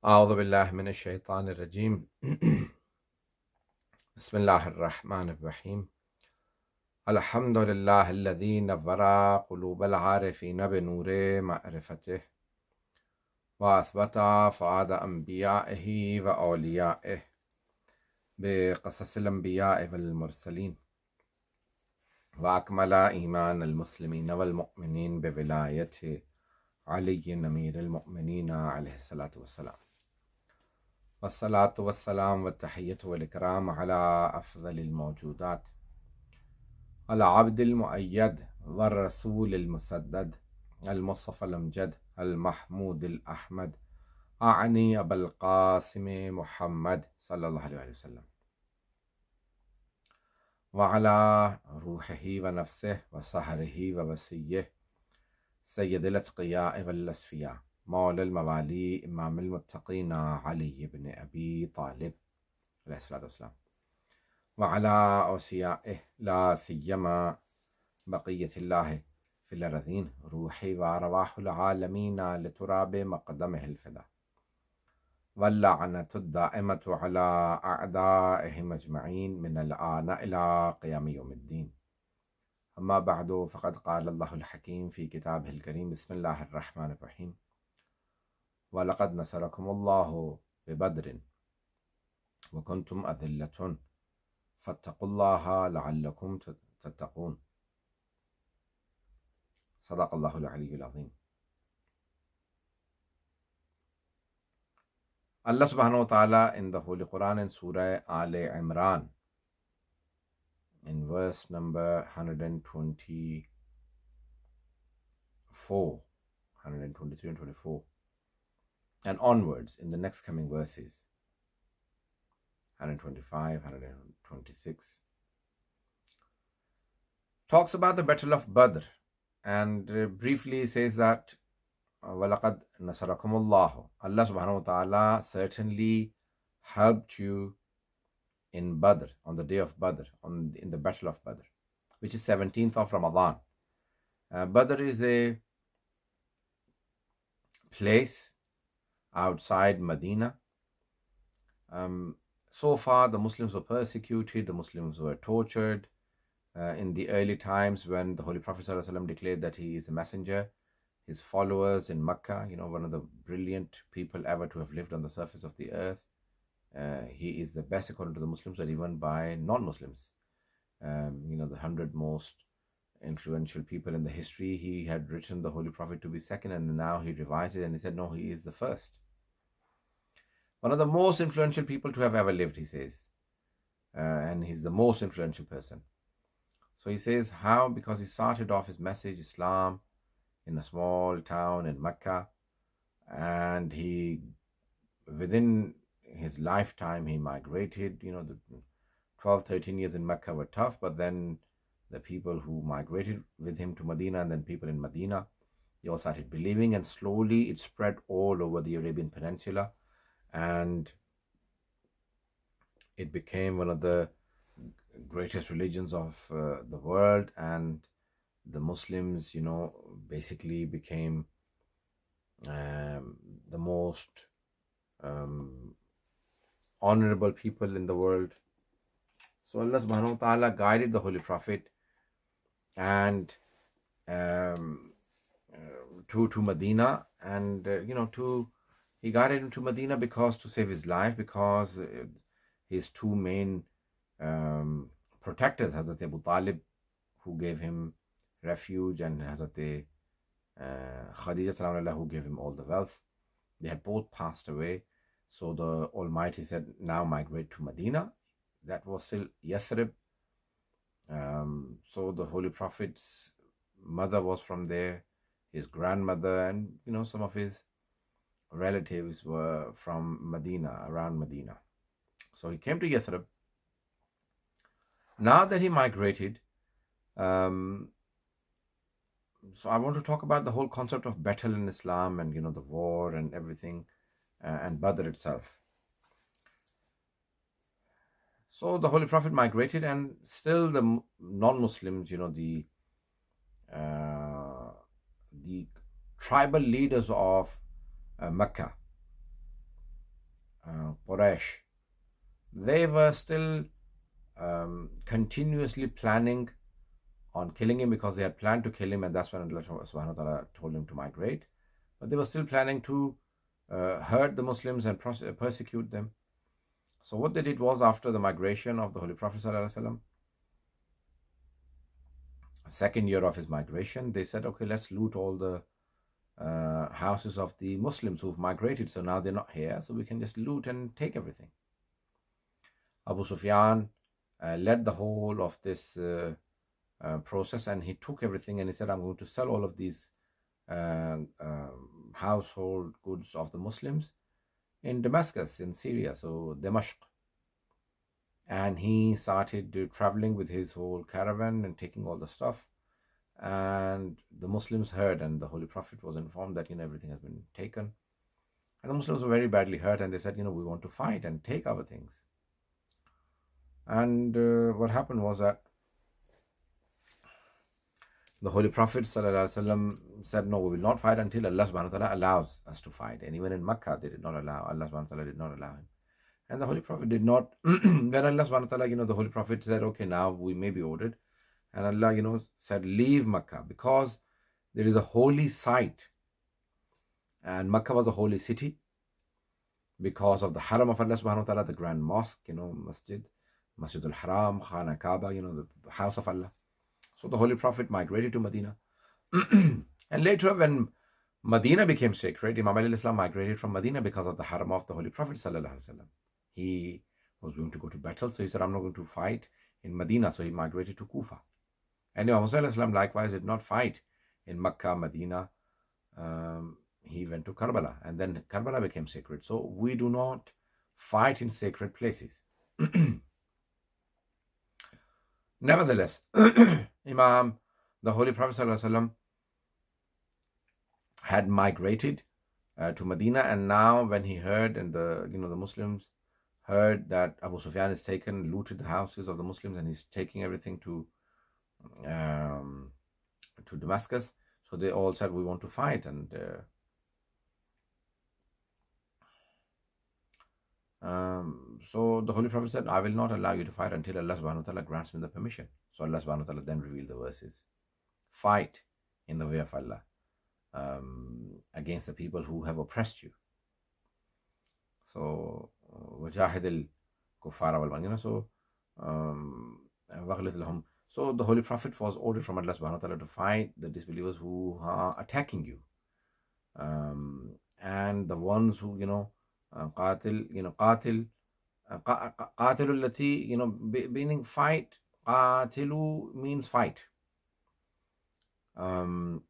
أعوذ بالله من الشيطان الرجيم بسم الله الرحمن الرحيم الحمد لله الذي نور قلوب العارفين بنور معرفته وأثبت فؤاد أنبيائه وأوليائه بقصص الأنبياء والمرسلين وأكمل إيمان المسلمين والمؤمنين بولاية علي أمير المؤمنين عليه الصلاة والسلام والصلاة والسلام والتحية والإكرام على أفضل الموجودات العبد المؤيد والرسول المسدد المصطفى الأمجد المحمود الأحمد أعني أبا القاسم محمد صلى الله عليه وسلم وعلى روحه ونفسه وسهره ووسيه سيد الأتقياء والأسفياء مولى الموالي إمام المتقين علي بن أبي طالب عليه الصلاة والسلام وعلى أوصيائه لا سيما بقية الله في الأرضين روحي وأرواح العالمين لتراب مقدمه الفدا واللعنة الدائمة على أعدائهم أجمعين من الآن إلى قيام يوم الدين. أما بعد فقد قال الله الحكيم في كتابه الكريم بسم الله الرحمن الرحيم ولقد نصركم الله ببدر وكنتم أذلة فاتقوا الله لعلكم تتقون. صدق الله العلي العظيم. Allah subhanahu wa ta'ala in the Holy Quran in Surah Al Imran in verse number 124, 123 and 24 and onwards in the next coming verses 125, 126 talks about the battle of Badr and briefly says that وَلَقَدْ نَصَرَكُمُ اللَّهُ Allah subhanahu wa ta'ala certainly helped you in Badr, on the day of Badr, in the battle of Badr, which is 17th of Ramadan. Badr is a place outside Medina. So far the Muslims were persecuted, the Muslims were tortured. In the early times when the Holy Prophet ﷺ declared that he is a messenger, his followers in Mecca, one of the brilliant people ever to have lived on the surface of the earth. He is the best according to the Muslims, or even by non-Muslims. The 100 most influential people in the history, he had written the Holy Prophet to be second, and now he revised it and he said, no, he is the first. One of the most influential people to have ever lived, he says. And he's the most influential person. So he says, how? Because he started off his message, Islam, in a small town in Mecca, and within his lifetime he migrated. The 12-13 years in Mecca were tough, but then the people who migrated with him to Medina, and then people in Medina, they all started believing, and slowly it spread all over the Arabian Peninsula, and it became one of the greatest religions of the world. And the Muslims, basically became the most honorable people in the world. So Allah subhanahu wa ta'ala guided the Holy Prophet and to Medina, and he guided him to Medina because to save his life, because his two main protectors, Hazrat Abu Talib, who gave him refuge, and Hazrat Khadija salam, who gave him all the wealth, they had both passed away. So the Almighty said, now migrate to Medina. That was still Yathrib. So the Holy Prophet's mother was from there, his grandmother, and some of his relatives were from Medina, around Medina. So he came to Yathrib. Now that he migrated, so I want to talk about the whole concept of battle in Islam, and the war and everything, and Badr itself. So the Holy Prophet migrated, and still the non-Muslims, the tribal leaders of Mecca, Quraysh, they were still continuously planning on killing him, because they had planned to kill him, and that's when Allah subhanahu wa ta'ala told him to migrate. But they were still planning to hurt the Muslims and persecute them. So what they did was, after the migration of the Holy Prophet sallallahu alaihi wasallam, second year of his migration, they said, okay, let's loot all the houses of the Muslims who've migrated. So now they're not here, so we can just loot and take everything. Abu Sufyan led the whole of this process, and he took everything, and he said, I'm going to sell all of these household goods of the Muslims in Damascus, in Syria, so Damascus. And he started traveling with his whole caravan and taking all the stuff. And the Muslims heard, and the Holy Prophet was informed that everything has been taken. And the Muslims were very badly hurt, and they said, we want to fight and take our things. And what happened was that the Holy Prophet ﷺ said, no, we will not fight until Allah subhanahu wa ta'ala allows us to fight. And even in Makkah, they did not allow, Allah subhanahu wa ta'ala did not allow him. And the Holy Prophet did not, when Allah subhanahu wa ta'ala, the Holy Prophet said, okay, now we may be ordered. And Allah, said, leave Makkah, because there is a holy site. And Makkah was a holy city because of the haram of Allah subhanahu wa ta'ala, the grand mosque, Masjid al-Haram, Khana Kaaba, the house of Allah. So the Holy Prophet migrated to Medina. And later, when Medina became sacred, Imam Ali al-Islam migrated from Medina because of the haram of the Holy Prophet sallallahu alaihi wasallam. He was going to go to battle, so he said, I'm not going to fight in Medina. So he migrated to Kufa. And Imam Hussain al-Islam likewise did not fight in Makkah, Medina. He went to Karbala, and then Karbala became sacred. So we do not fight in sacred places. Nevertheless, the Holy Prophet ﷺ had migrated to Medina, and now when he heard, and the Muslims heard that Abu Sufyan is taken, looted the houses of the Muslims, and he's taking everything to Damascus, so they all said, we want to fight. And so the Holy Prophet said, I will not allow you to fight until Allah subhanahu wa ta'ala grants me the permission. So Allah subhanahu wa ta'ala then revealed the verses. Fight in the way of Allah against the people who have oppressed you. So wajahid al-kuffara wal-man, so waghlit lahum. So the Holy Prophet was ordered from Allah subhanahu wa ta'ala to fight the disbelievers who are attacking you. And the ones who, qatil allati, meaning fight. Qatilu means fight. The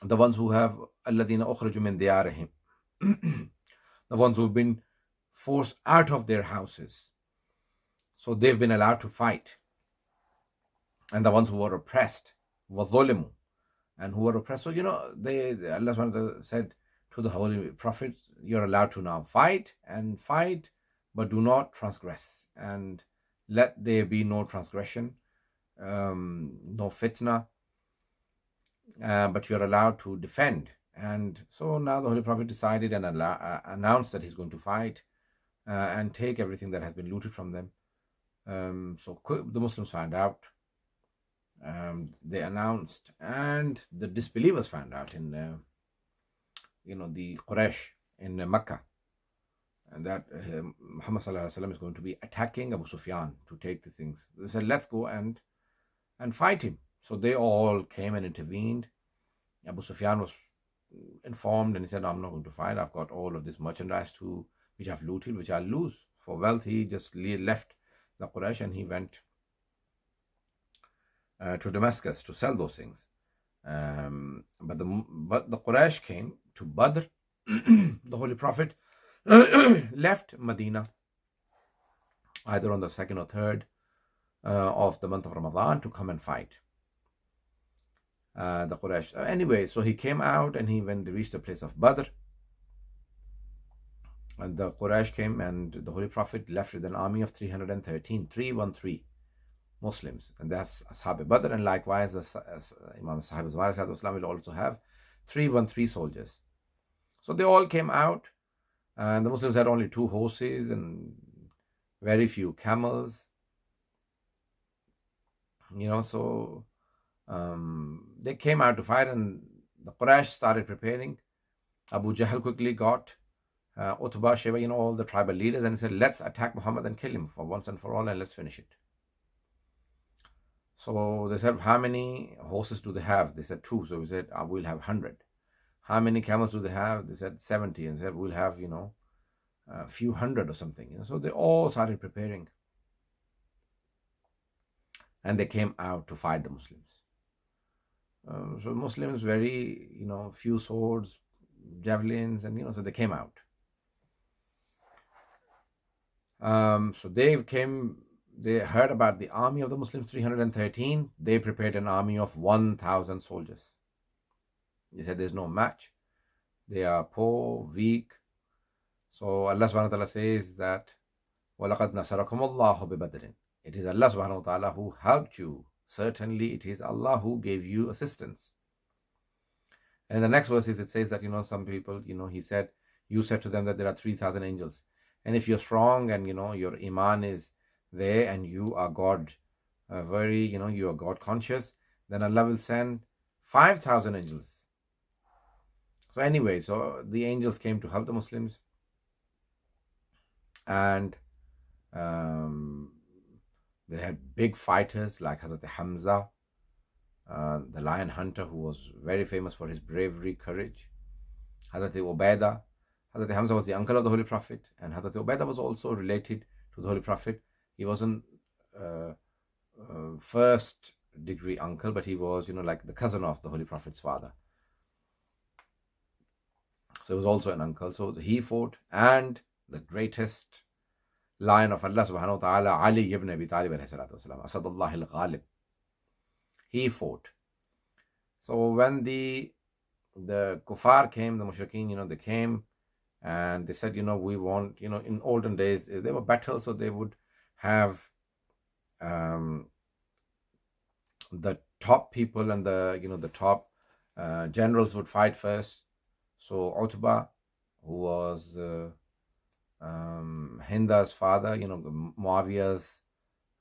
ones who have alladhina ukhriju min diyarihim, the ones who've been forced out of their houses, so they've been allowed to fight. And the ones who were oppressed, وَظُلِمُوا, and who were oppressed. So, Allah subhanahu wa ta'ala said to the Holy Prophet, you're allowed to now fight, but do not transgress. And let there be no transgression, no fitna, but you're allowed to defend. And so now the Holy Prophet decided and announced that he's going to fight and take everything that has been looted from them. So the Muslims found out. They announced, and the disbelievers found out in the Quraysh in Mecca, and that Muhammad sallallahu alaihi wasallam is going to be attacking Abu Sufyan to take the things. They said, let's go and fight him. So they all came and intervened. Abu Sufyan was informed, and he said, I'm not going to fight. I've got all of this merchandise which I've looted, which I'll lose for wealth. He just left the Quraysh and he went to Damascus to sell those things. But the Quraysh came to Badr. The Holy Prophet left Medina either on the 2nd or 3rd of the month of Ramadan to come and fight the Quraysh. Anyway, so he came out, and when they reached the place of Badr, and the Quraysh came, and the Holy Prophet left with an army of 313 Muslims, and that's Ashab Badr, and likewise Imam Sahib Islam will also have 313 soldiers. So they all came out And the Muslims had only 2 horses and very few camels, so they came out to fight, and the Quraysh started preparing. Abu Jahl quickly got Utbah, Sheba, all the tribal leaders, and said, let's attack Muhammad and kill him for once and for all, and let's finish it. So they said, how many horses do they have? They said 2. So we said, we'll have 100. How many camels do they have? They said 70. And said, we'll have, a few hundred or something. So they all started preparing. And they came out to fight the Muslims. So Muslims, very, few swords, javelins, and, so they came out. So they heard about the army of the Muslims, 313. They prepared an army of 1,000 soldiers. They said there's no match. They are poor, weak. So Allah subhanahu wa ta'ala says that وَلَقَدْ نَصَرَكُمُ اللَّهُ بِبَدْرٍ. It is Allah subhanahu wa ta'ala who helped you. Certainly it is Allah who gave you assistance. And in the next verses it says that, some people, he said, you said to them that there are 3,000 angels. And if you're strong and, your iman is there and you are God, you are God conscious, then Allah will send 5,000 angels. So anyway, so the angels came to help the Muslims. And they had big fighters like Hazrat Hamza, the lion hunter, who was very famous for his bravery, courage. Hazrat Ubaidah. Hazrat Hamza was the uncle of the Holy Prophet, and Hazrat Ubaidah was also related to the Holy Prophet. He wasn't first degree uncle, but he was, like the cousin of the Holy Prophet's father. So he was also an uncle. So he fought, and the greatest lion of Allah subhanahu wa ta'ala, Ali ibn Abi Talib alayhi salatu wasalam, Asadullah al-Ghalib, he fought. So when the kuffar came, the mushrikeen, they came and they said, we want, in olden days, there were battles, so they would have the top people and the top generals would fight first. So Utbah, who was Hinda's father, Muawiyah's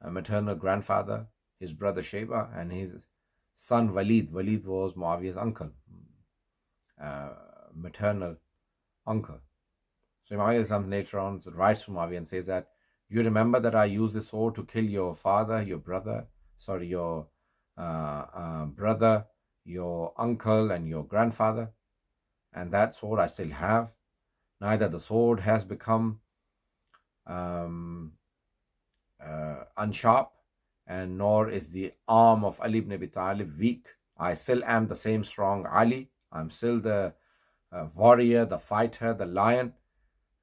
maternal grandfather, his brother Sheba, and his son Walid. Walid was Muawiyah's uncle, maternal uncle. So Muawiyah later on writes to Muawiyah and says that, you remember that I used this sword to kill your father, your brother, your uncle, and your grandfather, and that sword I still have. Neither the sword has become unsharp, and nor is the arm of Ali ibn Abi Talib weak. I still am the same strong Ali. I'm still the warrior, the fighter, the lion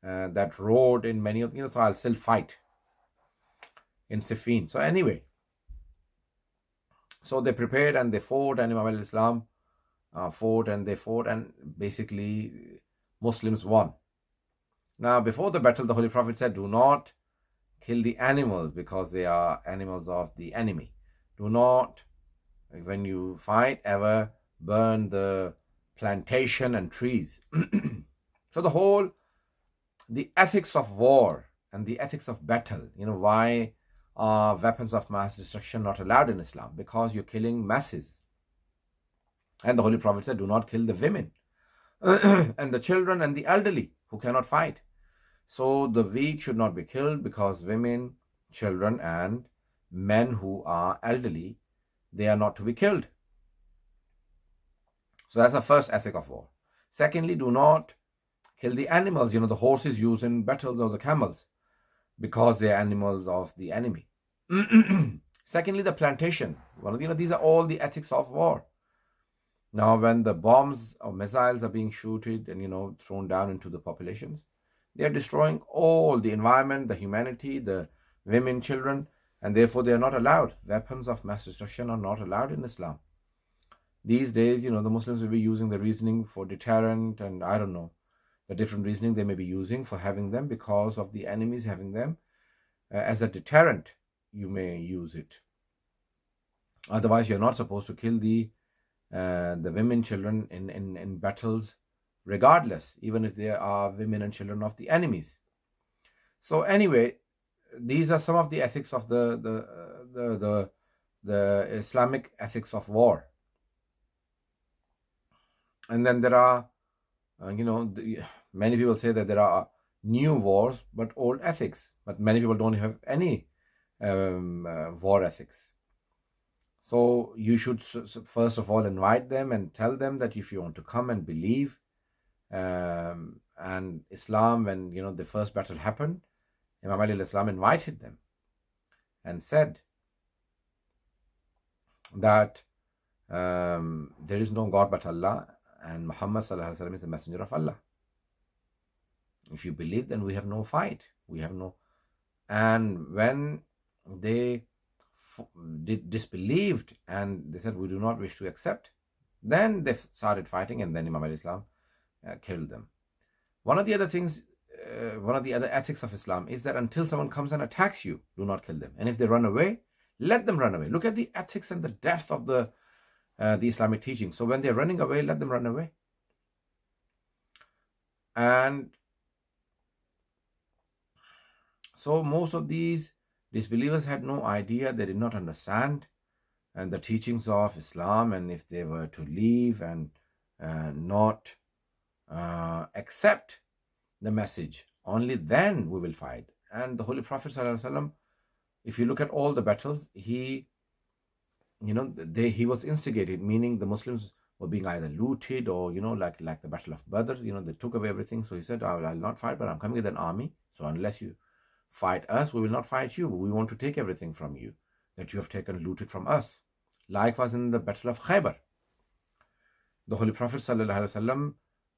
that roared in many of so I'll still fight in Siffin. So anyway, so they prepared and they fought, and Imam al-Islam fought, and they fought, and basically Muslims won. Now, before the battle, the Holy Prophet said, do not kill the animals because they are animals of the enemy. Do not, when you fight, ever burn the plantation and trees. So the ethics of war and the ethics of battle, why are weapons of mass destruction not allowed in Islam? Because you're killing masses. And the Holy Prophet said, do not kill the women and the children and the elderly who cannot fight. So the weak should not be killed, because women, children, and men who are elderly, they are not to be killed. So that's the first ethic of war. Secondly, do not kill the animals, the horses used in battles, or the camels, because they are animals of the enemy. Secondly, the plantation. These are all the ethics of war. Now, when the bombs or missiles are being shooted and thrown down into the populations, they are destroying all the environment, the humanity, the women, children, and therefore they are not allowed. Weapons of mass destruction are not allowed in Islam. These days, the Muslims will be using the reasoning for deterrent, and I don't know, the different reasoning they may be using for having them, because of the enemies having them. As a deterrent, you may use it. Otherwise, you're not supposed to kill the women, children in battles regardless, even if they are women and children of the enemies. So anyway, these are some of the ethics of the Islamic ethics of war. And then there are, many people say that there are new wars but old ethics, but many people don't have any war ethics. So you should first of all invite them and tell them that if you want to come and believe, and Islam, when the first battle happened, Imam Ali al-Islam invited them and said that there is no God but Allah, and Muhammad sallallahu alaihi wasallam is the messenger of Allah. If you believe, then we have no fight. We have no. And when they disbelieved and they said we do not wish to accept, then they started fighting, and then Imam Ali Islam killed them. One of the other things, one of the other ethics of Islam is that until someone comes and attacks you, do not kill them. And if they run away, let them run away. Look at the ethics and the depth of the Islamic teaching. So when they're running away, let them run away. And so most of these disbelievers had no idea, they did not understand and the teachings of Islam, and if they were to leave and not accept the message, only then we will fight. And the Holy Prophet ﷺ, if you look at all the battles, he was instigated, meaning the Muslims were being either looted or like the Battle of Badr, they took away everything. So he said, I'll not fight, but I'm coming with an army. So unless you fight us, we will not fight you. We want to take everything from you that you have taken, looted from us. Likewise in the Battle of Khaybar, the Holy Prophet ﷺ,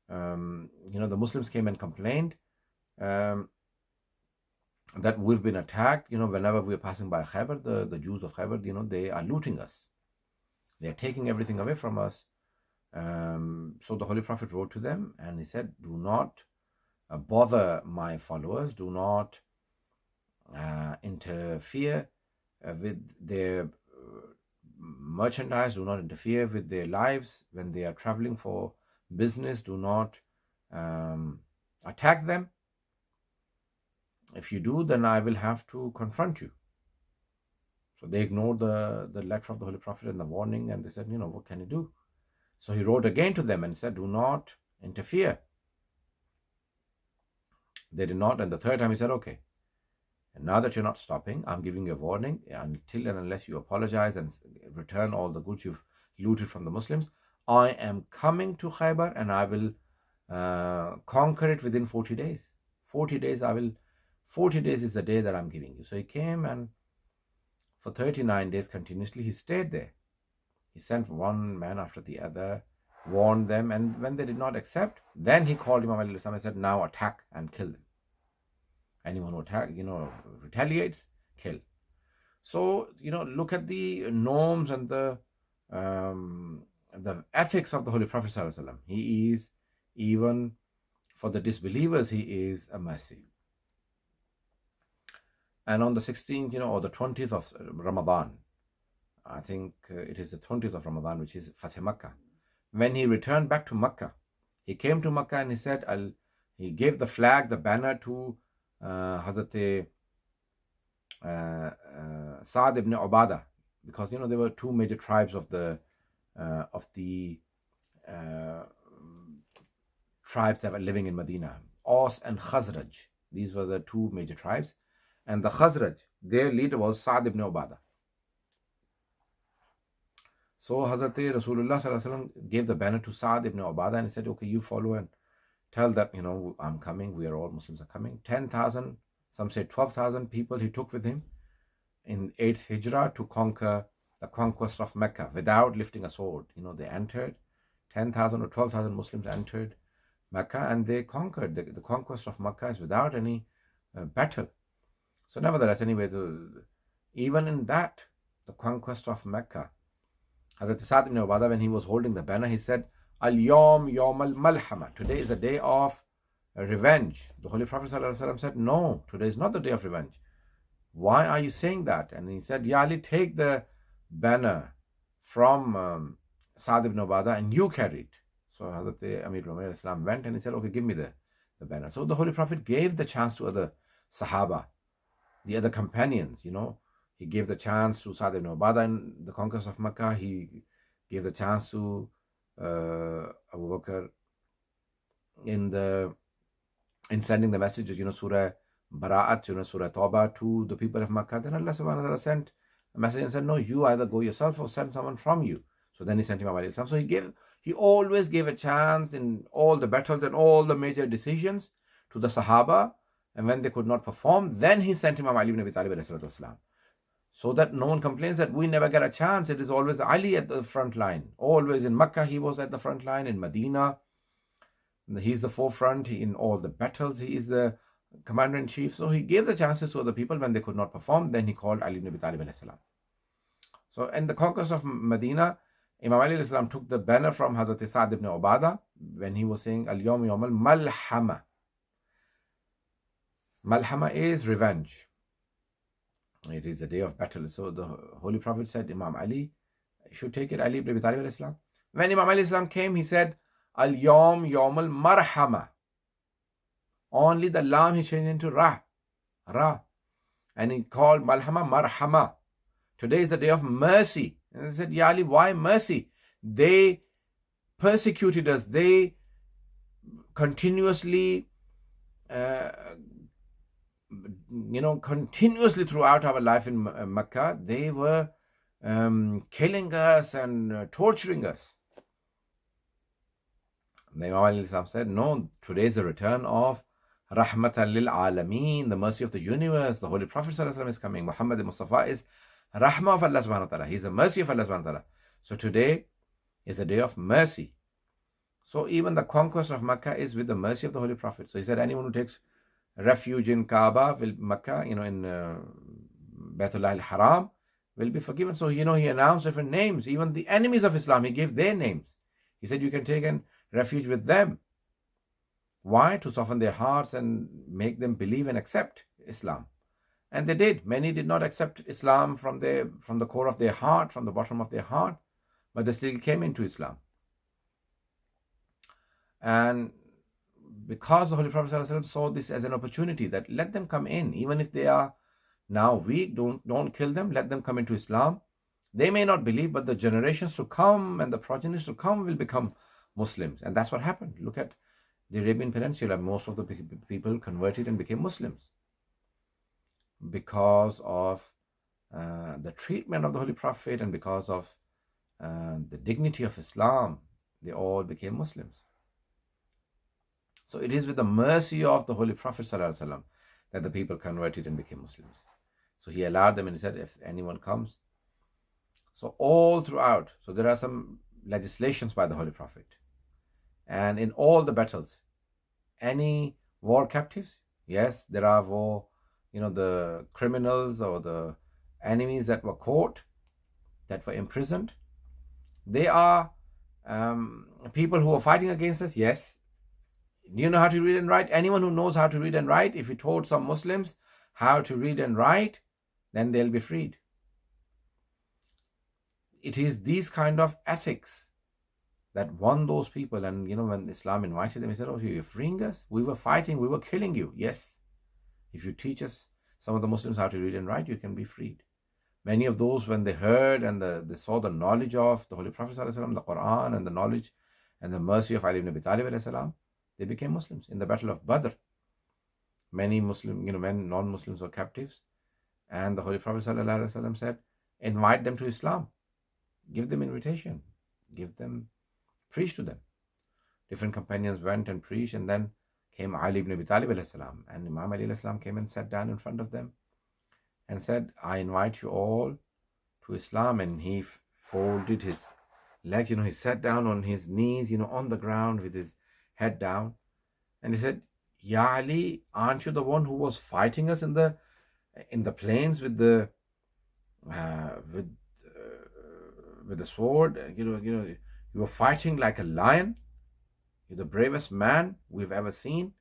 the Muslims came and complained that we've been attacked. Whenever we're passing by Khaybar, the Jews of Khaybar, they are looting us. They are taking everything away from us. So the Holy Prophet wrote to them and he said, do not bother my followers. Do not interfere with their merchandise. Do not interfere with their lives when they are traveling for business. Do not attack them. If you do, then I will have to confront you. So they ignored the letter of the Holy Prophet and the warning, and they said, what can you do? So he wrote again to them and said, do not interfere. They did not, and the third time he said, okay, and now that you're not stopping, I'm giving you a warning, until and unless you apologize and return all the goods you've looted from the Muslims, I am coming to Khaybar and I will conquer it within 40 days. 40 days is the day that I'm giving you. So he came, and for 39 days continuously he stayed there. He sent one man after the other, warned them, and when they did not accept, then he called Imam Ali and said, now attack and kill them. Anyone who retaliates, kill. So, look at the norms and the ethics of the Holy Prophet ﷺ. He is, even for the disbelievers, he is a mercy. And on the 16th, or the 20th of Ramadan, I think it is the 20th of Ramadan, which is Fatih Makkah. When he returned back to Makkah, he came to Makkah and he said, he gave the flag, the banner to Hazrat Sa'd ibn Ubadah, because there were two major tribes of the tribes that were living in Medina, Aus and Khazraj. These were the two major tribes, and the Khazraj, their leader was Sa'd ibn Ubadah. So Hazrat Rasulullah sallallahu alaihi wasallam gave the banner to Sa'd ibn Ubadah and he said, okay, you follow and tell that, I'm coming, we are all Muslims are coming. 10,000, some say 12,000 people he took with him in 8th Hijrah to conquer the conquest of Mecca without lifting a sword. They entered, 10,000 or 12,000 Muslims entered Mecca and they conquered. The conquest of Mecca is without any battle. So nevertheless, anyway, even in that, the conquest of Mecca, Hazrat Sa'd ibn Ubadah, when he was holding the banner, he said, Al-Yawm Yawm al-Malhama. Today is a day of revenge. The Holy Prophet ﷺ said, no, today is not the day of revenge. Why are you saying that? And he said, Ya Ali, take the banner from Sa'd ibn Ubadah and you carry it. So Hazrat Amir Islam went and he said, okay, give me the banner. So the Holy Prophet gave the chance to other Sahaba, the other companions, He gave the chance to Sa'd ibn Ubadah in the conquest of Makkah. He gave the chance to Abu Bakr in sending the messages, Surah Bara'at, Surah Tawbah to the people of Makkah. Then Allah subhanahu wa ta'ala sent a message and said, no, you either go yourself or send someone from you. So then he sent Imam Ali Islam. So he always gave a chance in all the battles and all the major decisions to the Sahaba. And when they could not perform, then he sent Imam Ali ibn Abi Talib alayhi salatu wasalam. So that no one complains that we never get a chance. It is always Ali at the front line. Always in Makkah, he was at the front line. In Medina, he's the forefront. In all the battles, he is the commander-in-chief. So he gave the chances to other people when they could not perform. Then he called Ali ibn Abi Talib alayhi salam. So in the conquest of Medina, Imam Ali alayhi salam took the banner from Hazrat Sa'd ibn Ubadah when he was saying, Al-Yawm Yawm al-Malhama. Malhama is revenge. It is a day of battle. So the Holy Prophet said, Imam Ali should take it, Ali ibn Abi Talib alayhi salam. When Imam Ali Islam came, he said, Al-Yawm Yawm al-Marhama. Only the lam he changed into Ra. And he called Malhama Marhama. Today is the day of mercy. And he said, Ya Ali, why mercy? They persecuted us. They continuously continuously throughout our life in Makkah, they were killing us and torturing us. The Imam Ali said, no, today is the return of Rahmatan lil Alameen, the mercy of the universe. The Holy Prophet is coming. Muhammad Mustafa is Rahmah of Allah subhanahu wa ta'ala. He's the mercy of Allah subhanahu wa ta'ala. So today is a day of mercy. So even the conquest of Makkah is with the mercy of the Holy Prophet. So he said, anyone who takes refuge in Kaaba, Makkah, in Baytullah al-Haram, will be forgiven. So, he announced different names. Even the enemies of Islam, he gave their names. He said, you can take a refuge with them. Why? To soften their hearts and make them believe and accept Islam. And they did. Many did not accept Islam from the core of their heart, from the bottom of their heart, but they still came into Islam. And because the Holy Prophet ﷺ saw this as an opportunity, that let them come in, even if they are now weak, don't kill them, let them come into Islam. They may not believe, but the generations to come and the progenies to come will become Muslims. And that's what happened. Look at the Arabian Peninsula. Most of the people converted and became Muslims because of the treatment of the Holy Prophet and because of the dignity of Islam. They all became Muslims. So it is with the mercy of the Holy Prophet ﷺ that the people converted and became Muslims. So he allowed them and he said, if anyone comes. So all throughout, so there are some legislations by the Holy Prophet. And in all the battles, any war captives, yes, there are war, the criminals or the enemies that were caught, that were imprisoned. They are people who are fighting against us, yes. Do you know how to read and write? Anyone who knows how to read and write, if you taught some Muslims how to read and write, then they'll be freed. It is these kind of ethics that won those people. And when Islam invited them, he said, oh, you're freeing us? We were fighting, we were killing you. Yes. If you teach us, some of the Muslims, how to read and write, you can be freed. Many of those, when they heard and they saw the knowledge of the Holy Prophet ﷺ, the Quran, and the knowledge and the mercy of Ali ibn Abi Talib alayhi salam, they became Muslims. In the Battle of Badr, many Muslim, men, non-Muslims were captives. And the Holy Prophet ﷺ said, invite them to Islam. Give them invitation. Preach to them. Different companions went and preached, and then came Ali ibn Abi Talib alayhi salam. And Imam Ali alayhi salam came and sat down in front of them and said, I invite you all to Islam. And he folded his legs, he sat down on his knees, on the ground with his head down, and he said, Ya Ali, aren't you the one who was fighting us in the plains with the sword? You were fighting like a lion. You're the bravest man we've ever seen.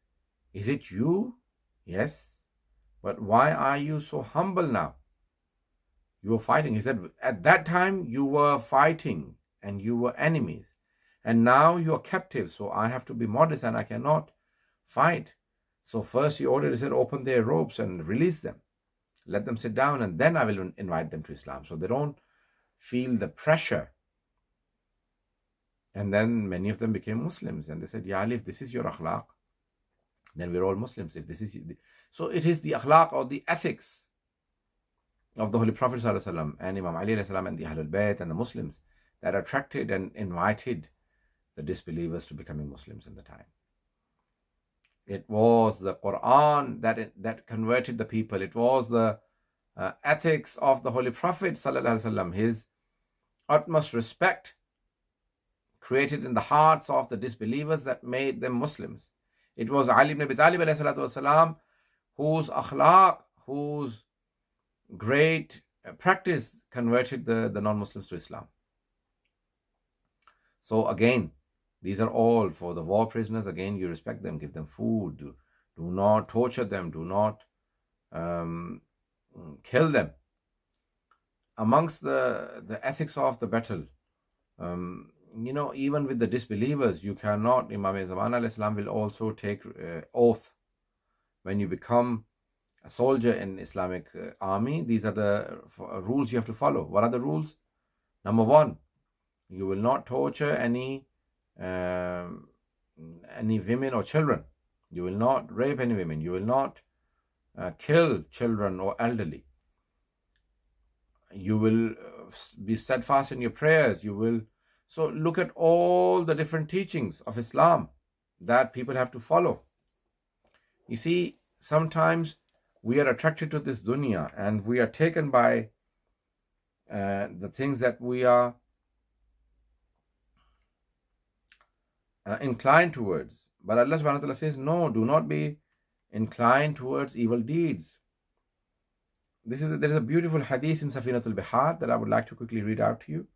Is it you? Yes. But why are you so humble now? You were fighting. He said, at that time you were fighting and you were enemies. And now you are captive, so I have to be modest and I cannot fight. So first he ordered, he said, open their robes and release them. Let them sit down, and then I will invite them to Islam. So they don't feel the pressure. And then many of them became Muslims. And they said, Ya Ali, if this is your akhlaq, then we're all Muslims. If this is so, it is the akhlaq or the ethics of the Holy Prophet ﷺ and Imam Ali ﷺ and the Ahlul Bayt and the Muslims that attracted and invited the disbelievers to becoming Muslims in the time. It was the Quran that converted the people. It was the ethics of the Holy Prophet ﷺ, his utmost respect created in the hearts of the disbelievers that made them Muslims. It was Ali ibn Abi Talib ﷺ, whose akhlaq, whose great practice converted the non-Muslims to Islam. So again, these are all for the war prisoners. Again, you respect them, give them food, do not torture them, do not kill them. Amongst the ethics of the battle, even with the disbelievers, you cannot, Imam Zaman al-Islam will also take oath. When you become a soldier in Islamic army, these are the rules you have to follow. What are the rules? Number one, you will not torture any women or children. You will not rape any women. You will not kill children or elderly. You will be steadfast in your prayers. So look at all the different teachings of Islam that people have to follow. You see, sometimes we are attracted to this dunya and we are taken by the things that we are inclined towards. But Allah subhanahu wa ta'ala says, no, do not be inclined towards evil deeds. There is a beautiful hadith in Safinatul Bihar that I would like to quickly read out to you.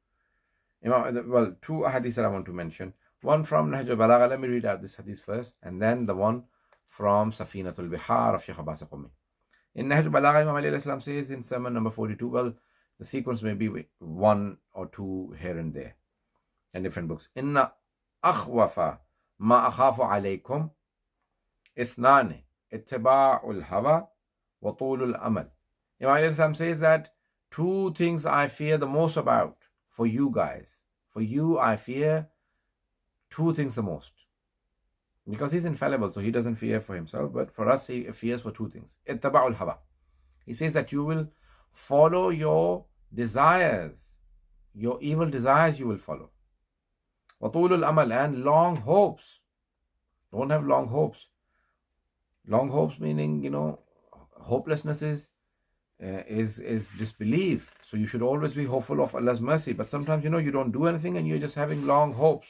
Well, two hadiths that I want to mention. One from Nahj al-Balagha. Let me read out this hadith first, and then the one from Safinatul Bihar of Shaykh Abbas Qumi. In Nahj al-Balagha, Imam Ali says in sermon number 42, well, the sequence may be one or two here and there in different books. Inna akhwafa ma akhafu alaykum ithnani ittiba'ul hawa wa tulul amal. Imam Ali says that two things I fear the most about for you guys. For you, I fear two things the most. Because he's infallible, so he doesn't fear for himself, but for us, he fears for two things. Ittaba'ul hawa. He says that you will follow your desires, your evil desires you will follow. Watulul amal, and long hopes. Don't have long hopes. Long hopes meaning, hopelessness is disbelief. So you should always be hopeful of Allah's mercy. But sometimes, you don't do anything and you're just having long hopes.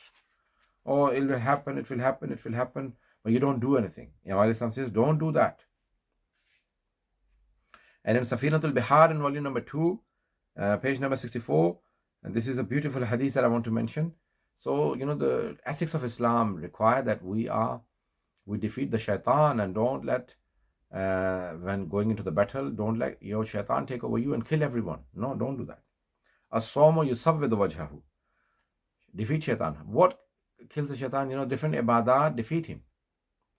Oh, it will happen, it will happen, it will happen. But you don't do anything. Imam says, don't do that. And in Safinatul Bihar in volume number 2, page number 64, and this is a beautiful hadith that I want to mention. So, the ethics of Islam require that we defeat the shaitan, and don't let, when going into the battle, don't let your shaitan take over you and kill everyone. No, don't do that. As-sawmu yusawwidu wajhahu. Defeat shaitan. What kills the shaitan? Different ibadah defeat him.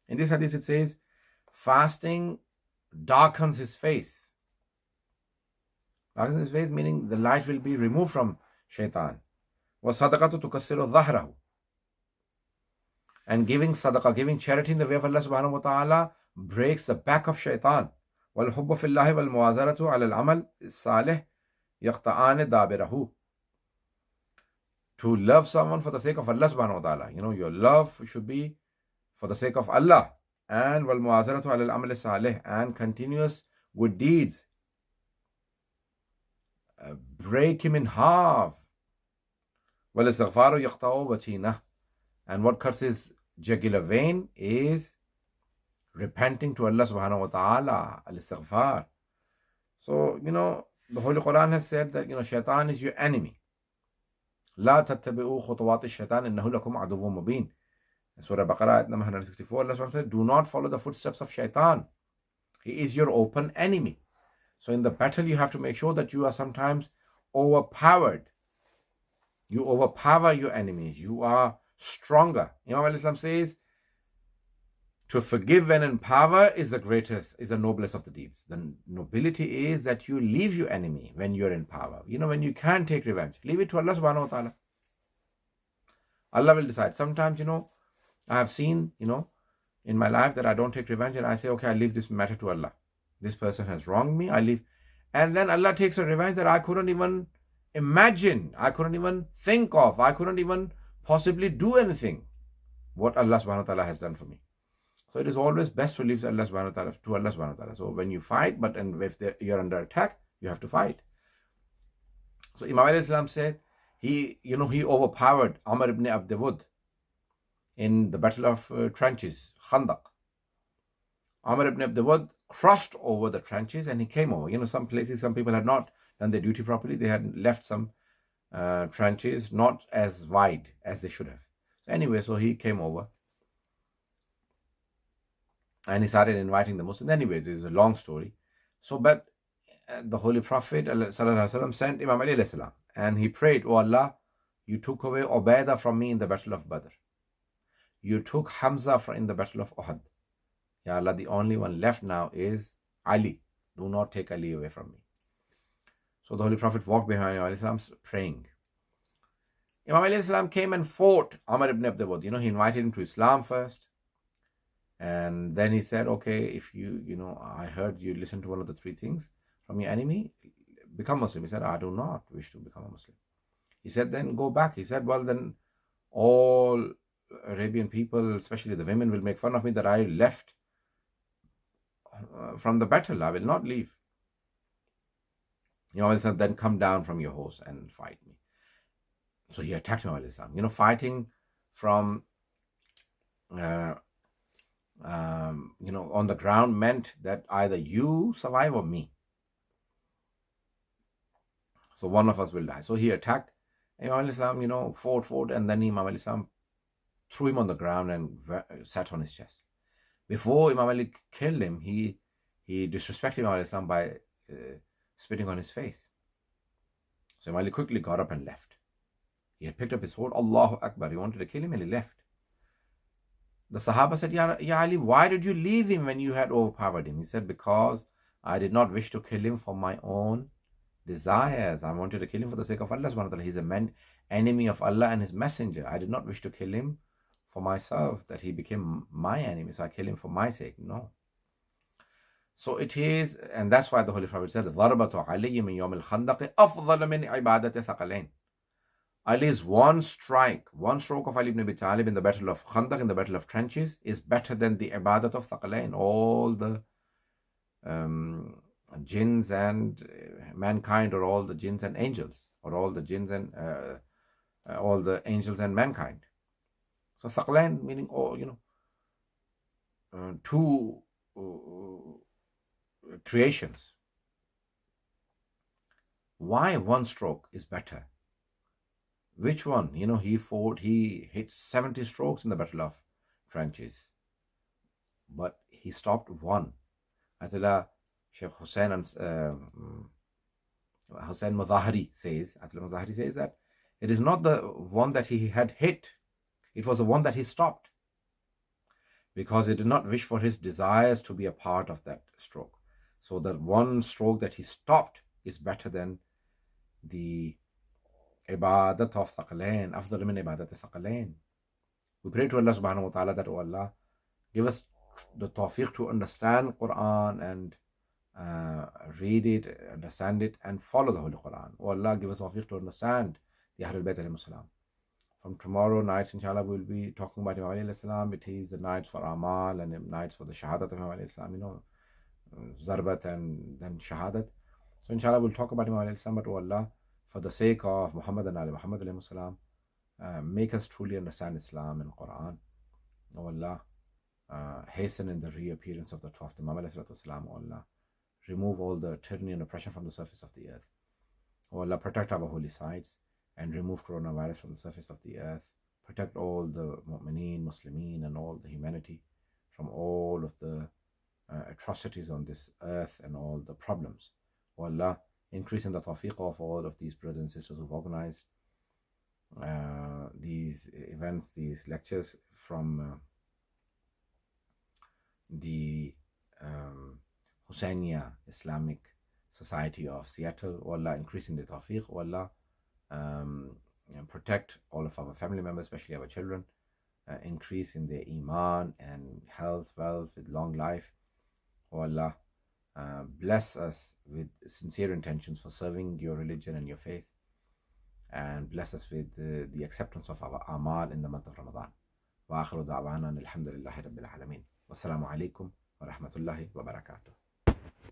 In this hadith it says, fasting darkens his face. Darkens his face meaning the light will be removed from shaitan. وَصَدَقَةُ تُكَسِّرُ ظَهْرَهُ. And giving sadaqah, giving charity in the way of Allah subhanahu wa ta'ala breaks the back of shaitan. وَالْحُبُّ فِي اللَّهِ وَالْمُوَازَرَةُ عَلَى الْعَمَلِ الصَّالِحِ يَقْطَعَانِ دَابِرَهُ. To love someone for the sake of Allah subhanahu wa ta'ala. Your love should be for the sake of Allah. And وَالْمُوَازَرَةُ عَلَى الْعَمَلِ الصَّالِحِ, and continuous good deeds break him in half. وَالْإِسْتِغْفَارُ يَقْطَعُ وَتِينَهُ. And what cuts his jugular vein is repenting to Allah subhanahu wa ta'ala, al-istighfar. So, the Holy Quran has said that, shaitan is your enemy. لا تتبعوا خطوات الشيطان إنه لكم عدو مبين. Surah Baqarah, number 164, Allah said, do not follow the footsteps of shaitan. He is your open enemy. So in the battle, you have to make sure that you are sometimes overpowered. You overpower your enemies. You are stronger. Imam al-Islam says, to forgive when in power is the greatest, is the noblest of the deeds. The nobility is that you leave your enemy when you're in power. When you can take revenge, leave it to Allah subhanahu wa ta'ala. Allah will decide. Sometimes, I have seen, in my life that I don't take revenge, and I say, okay, I leave this matter to Allah. This person has wronged me, I leave. And then Allah takes a revenge that I couldn't even imagine, I couldn't even think of, I couldn't even possibly do anything what Allah subhanahu wa ta'ala has done for me. So it is always best to leave Allah subhanahu wa ta'ala to Allah subhanahu wa ta'ala. So when you fight, if you're under attack, you have to fight. So Imam al-Islam said, he overpowered Amr ibn Abdewud in the battle of trenches, Khandaq. Amr ibn Abdewud crossed over the trenches and he came over. Some places, some people had not done their duty properly. They had left some trenches not as wide as they should have. Anyway, so he came over and he started inviting the Muslims. Anyways, it's a long story. So, but the Holy Prophet ﷺ sent Imam Ali ﷺ, and he prayed, "Oh Allah, you took away Ubaidah from me in the battle of Badr. You took Hamza in the battle of Uhud. Ya Allah, the only one left now is Ali. Do not take Ali away from me." So the Holy Prophet walked behind Imam ﷺ praying. Imam ﷺ came and fought Amr ibn Abdewud. He invited him to Islam first. And then he said, okay, if I heard you listen to one of the three things from your enemy, become Muslim. He said, I do not wish to become a Muslim. He said, then go back. He said, well, then all Arabian people, especially the women, will make fun of me that I left from the battle. I will not leave. Imam al-Islam, then come down from your horse and fight me. So he attacked Imam al-Islam. Fighting from on the ground meant that either you survive or me. So one of us will die. So he attacked Imam al-Islam, fought, and then Imam al-Islam threw him on the ground and sat on his chest. Before Imam Ali killed him, he disrespected Imam al-Islam by spitting on his face. So Imam Ali quickly got up and left. He had picked up his sword, Allahu Akbar. He wanted to kill him and he left. The Sahaba said, Ya Ali, why did you leave him when you had overpowered him? He said, because I did not wish to kill him for my own desires. I wanted to kill him for the sake of Allah subhanahu wa ta'ala. He's an enemy of Allah and his messenger. I did not wish to kill him for myself, that he became my enemy, so I kill him for my sake. No. So it is, and that's why the Holy Prophet said, ضَرْبَةُ عَلِيِّ مِنْ يَوْمِ الْخَنْدَقِ أَفْضَلَ مِنْ عِبَادَةِ ثَقَلَيْنِ. Ali's one stroke of Ali ibn Abi Talib in the battle of Khandaq, in the battle of trenches, is better than the ibadat of Thaqalain. All the jinns and mankind, or all the jinns and angels, or all the jinns and all the angels and mankind. So Thaqalain meaning two creations. Why one stroke is better? Which one? He hit 70 strokes in the battle of trenches, but he stopped one. Atullah Sheikh Hussain Mazahiri says that it is not the one that he had hit, it was the one that he stopped, because he did not wish for his desires to be a part of that stroke. So the one stroke that he stopped is better than the ibadat of Thaqalain, afdal min ibadat Thaqalain. We pray to Allah subhanahu wa ta'ala that, oh Allah, give us the tawfiq to understand Quran and read it, understand it, and follow the Holy Quran. Oh Allah, give us tawfiq to understand the Ahlul Bayt alayhi salam. From tomorrow nights, inshallah, we'll be talking about Imam alayhi salam. It is the nights for Amal and the nights for the Shahadat of Imam alayhi salam, Zarbat and then Shahadat. So inshallah, we'll talk about Imam alayhi salam, but oh Allah, for the sake of Muhammad and Ali Muhammad alayhi salam, make us truly understand Islam and Quran. Oh Allah, hasten in the reappearance of the 12th Imam alayhi salam. Oh Allah, remove all the tyranny and oppression from the surface of the earth. Oh Allah, protect our holy sites and remove coronavirus from the surface of the earth. Protect all the mu'mineen, Muslimeen, and all the humanity from all of the atrocities on this earth and all the problems. Oh Allah, increase in the tawfiq of all of these brothers and sisters who've organized these events, these lectures from the Husseiniya Islamic Society of Seattle. O Allah, increasing the tawfiq. O Allah, protect all of our family members, especially our children. Increase in their iman and health, wealth, with long life. O Allah, bless us with sincere intentions for serving your religion and your faith, and bless us with the acceptance of our amal in the month of Ramadan. Wa akhiru da'wana alhamdulillahi rabbil alameen. Wassalamu alaikum wa rahmatullahi wa barakatuh.